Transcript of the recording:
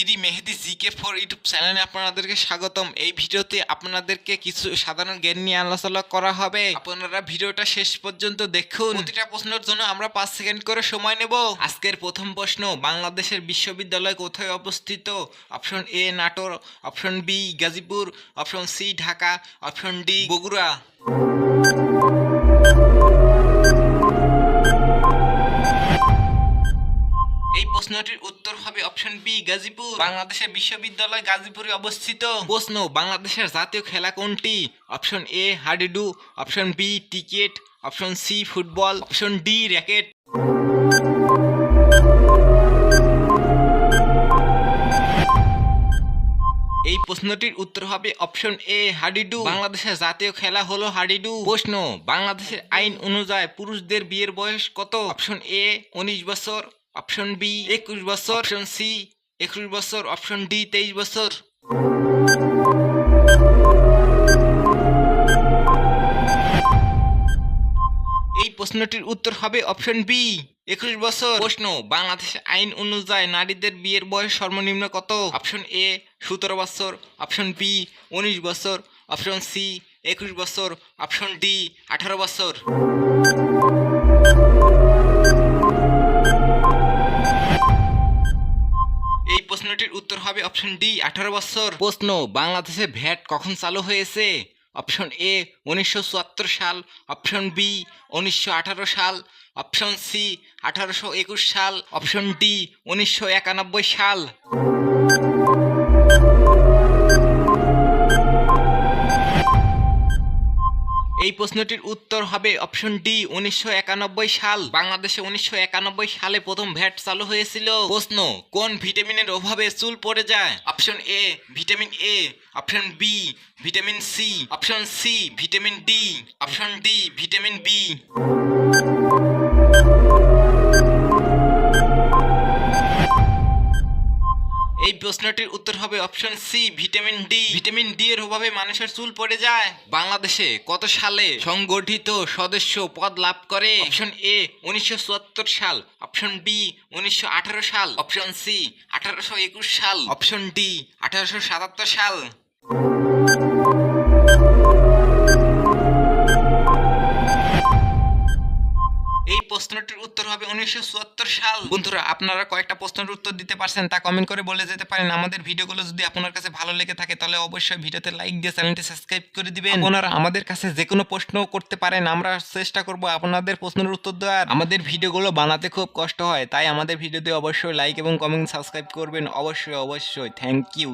BD মেহেদি জিকে4 YouTube চ্যানেলে আপনাদেরকে স্বাগতম। এই ভিডিওতে আপনাদেরকে কিছু সাধারণ জ্ঞান নিয়ে আলোচনা করা হবে। আপনারা ভিডিওটা শেষ পর্যন্ত দেখুন। প্রতিটা প্রশ্নের জন্য আমরা 5 সেকেন্ড করে সময় নেব। আজকের প্রথম প্রশ্ন, বাংলাদেশের বিশ্ববিদ্যালয় কোথায় অবস্থিত? Option A Natore, option B Gazipur, option C Dhaka, option D Bogura. এই প্রশ্নটির উত্তর হবে অপশন বি গাজীপুর। বাংলাদেশের বিশ্ববিদ্যালয় গাজীপুরে অবস্থিত। প্রশ্ন, বাংলাদেশের জাতীয় খেলা কোনটি? অপশন এ হাডুডু, option B cricket, option C football, option D racket. এই প্রশ্নটির উত্তর হবে অপশন এ হাডুডু। বাংলাদেশের জাতীয় খেলা হলো হাডুডু। প্রশ্ন, বাংলাদেশের আইন অনুযায়ী পুরুষদের বিয়ের বয়স কত? অপশন এ 19 বছর, অপশন বি 21 বছর, অপশন সি 21 বছর, অপশন ডি 23 বছর। এই প্রশ্নটির উত্তর হবে অপশন বি 21 বছর। প্রশ্ন, বাংলাদেশের আইন অনুযায়ী নারীদের বিয়ের বয়স সর্বনিম্ন কত? অপশন এ 17 বছর, অপশন বি 19 বছর, অপশন সি 21 বছর, অপশন ডি 18 বছর। এই প্রশ্নটির উত্তর হবে অপশন ডি 18 বছর। প্রশ্ন, বাংলাদেশে ভ্যাট কখন চালু হয়েছে? অপশন এ 1974 সাল, অপশন বি 1918 সাল, অপশন সি 1821 সাল, অপশন ডি 1991 সাল। এই প্রশ্নটির উত্তর হবে অপশন ডি 1991 সাল। বাংলাদেশে 1991 সালে প্রথম ভ্যাট চালু হয়েছিল। প্রশ্ন, কোন ভিটামিনের অভাবে চুল পড়ে যায়? Option A vitamin A, option B vitamin C, option C vitamin D, option D vitamin B. এই প্রশ্নটির উত্তর হবে option C vitamin D. Vitamin D এর অভাবে মানুষের চুল পড়ে যায়। বাংলাদেশে কত সালে সংগঠিত সদস্য পদ লাভ করে? অপশন এ 1974 সাল, অপশন বি 1918 সাল, অপশন সি 1821 সাল, অপশন ডি 1877 সাল। এই প্রশ্নটির উত্তর হবে 1974 সাল। বন্ধুরা, আপনারা কয়েকটা প্রশ্নের উত্তর দিতে পারছেন তা কমেন্ট করে বলে যেতে পারেন। আমাদের ভিডিওগুলো যদি আপনার কাছে ভালো লেগে থাকে তাহলে অবশ্যই ভিডিওতে লাইক দিয়ে চ্যানেলটি সাবস্ক্রাইব করে দিবেন। আপনারা আমাদের কাছে যে কোনো প্রশ্ন করতে পারেন, আমরা চেষ্টা করব আপনাদের প্রশ্নের উত্তর দেওয়ার। আমাদের ভিডিওগুলো বানাতে খুব কষ্ট হয়, তাই আমাদের ভিডিওতে অবশ্যই লাইক এবং কমেন্ট সাবস্ক্রাইব করবেন। অবশ্যই অবশ্যই থ্যাংক ইউ।